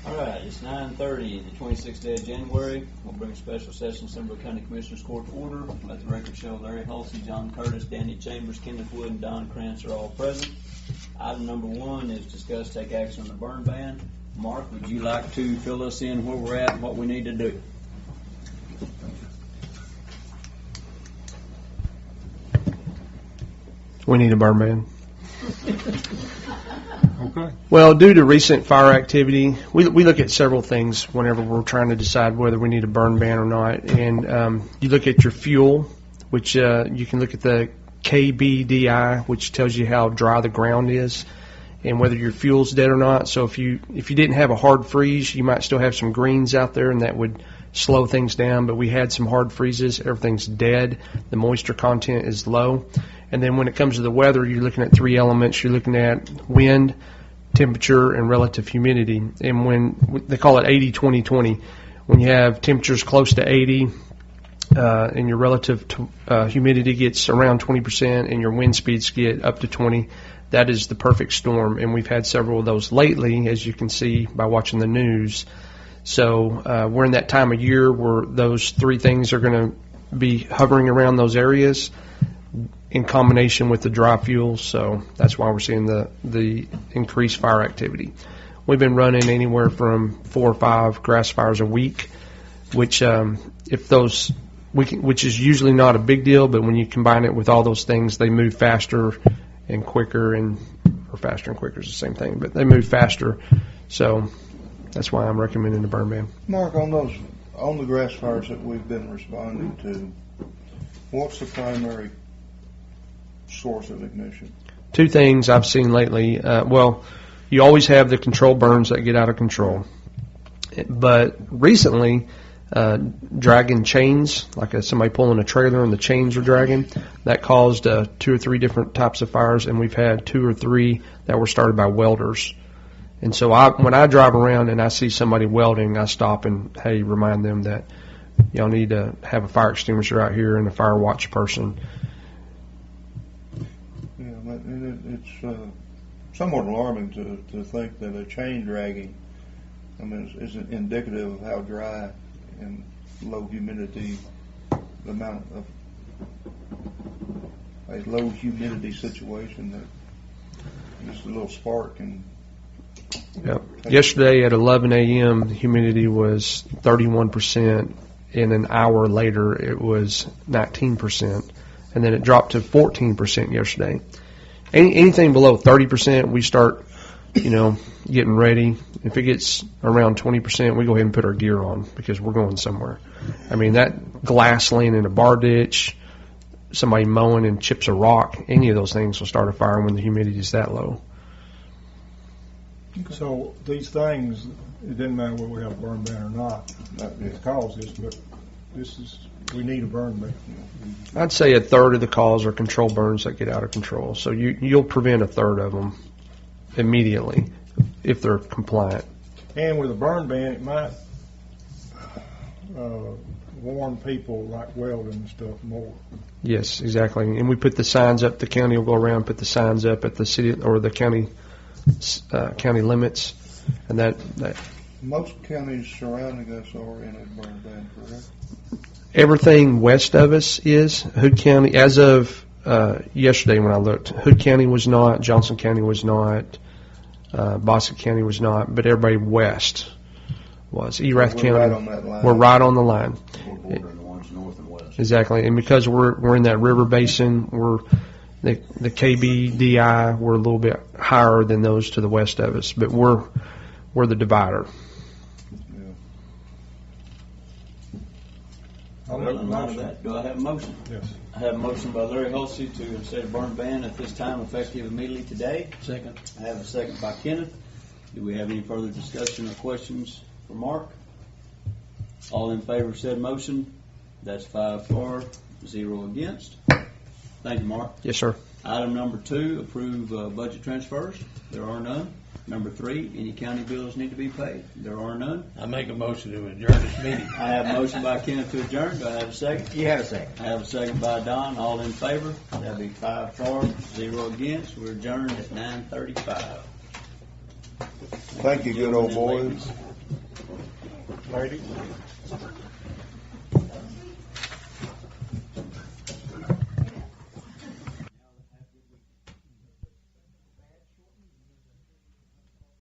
All right, it's 9:30, the 26th day of January. We'll bring a special session, Somervell County Commissioners Court to order. Let the record show Larry Halsey, John Curtis, Danny Chambers, Kenneth Wood, and Don Krantz are all present. Item number 1 is discuss, take action on the burn ban. Mark, would you like to fill us in where we're at and what we need to do? We need a burn ban. Okay. Well, due to recent fire activity, we look at several things whenever we're trying to decide whether we need a burn ban or not. And you look at your fuel, which you can look at the KBDI, which tells you how dry the ground is and whether your fuel's dead or not. So if you didn't have a hard freeze, you might still have some greens out there, and that would slow things down. But we had some hard freezes. Everything's dead. The moisture content is low. And then when it comes to the weather, you're looking at 3 elements. You're looking at wind, temperature, and relative humidity. And when they call it 80-20-20, when you have temperatures close to 80 and your relative humidity gets around 20% and your wind speeds get up to 20, that is the perfect storm. And we've had several of those lately, as you can see by watching the news. So we're in that time of year where those 3 things are going to be hovering around those areas in combination with the dry fuel. So that's why we're seeing the increased fire activity. We've been running anywhere from 4 or 5 grass fires a week, which which is usually not a big deal, but when you combine it with all those things, they move faster and quicker, or faster and quicker is the same thing, but they move faster. So that's why I'm recommending the burn ban. Mark, on the grass fires that we've been responding to, what's the primary source of ignition? 2 things I've seen lately. Well, you always have the control burns that get out of control. But recently, dragging chains, like somebody pulling a trailer and the chains are dragging, that caused 2 or 3 different types of fires, and we've had 2 or 3 that were started by welders. And so when I drive around and I see somebody welding, I stop and, hey, remind them that y'all need to have a fire extinguisher out here and a fire watch person. It's somewhat alarming to think that a chain dragging, is indicative of how dry and low humidity, the amount of a low humidity situation that just a little spark can. Yep. Yesterday at 11 a.m., the humidity was 31%, and an hour later it was 19%, and then it dropped to 14% yesterday. Anything below 30%, we start, getting ready. If it gets around 20%, we go ahead and put our gear on because we're going somewhere. That glass laying in a bar ditch, somebody mowing and chips a rock, any of those things will start a fire when the humidity is that low. So these things, it doesn't matter whether we have a burn ban or not to cause this, but we need a burn ban. I'd say a third of the calls are control burns that get out of control. So you'll prevent a third of them immediately if they're compliant. And with a burn ban, it might warn people like welding and stuff more. Yes, exactly. And we put the signs up. The county will go around and put the signs up at the city or the county limits, and that. Most counties surrounding us are in a burn ban, correct? Everything west of us is. Hood County, as of yesterday when I looked, Hood County was not, Johnson County was not, Boston County was not, but everybody west was. Erath County, right on that line. We're right on the line. We're bordering the ones north and west. Exactly, and because we're in that river basin, we're the KBDI, we're a little bit higher than those to the west of us, but we're the divider. Well, in light of that, do I have a motion? Yes. I have a motion by Larry Halsey to set a burn ban at this time, effective immediately today. Second. I have a second by Kenneth. Do we have any further discussion or questions for Mark? All in favor of said motion? That's 5 for, 0 against. Thank you, Mark. Yes, sir. Item number 2, approve budget transfers. There are none. Number 3, any county bills need to be paid. There are none. I make a motion to adjourn this meeting. I have a motion by Kenneth to adjourn. Do I have a second? You have a second. I have a second by Don. All in favor? That'll be 5 for, 0 against. We're adjourned at 9:35. Thank you, good old boys. Ladies?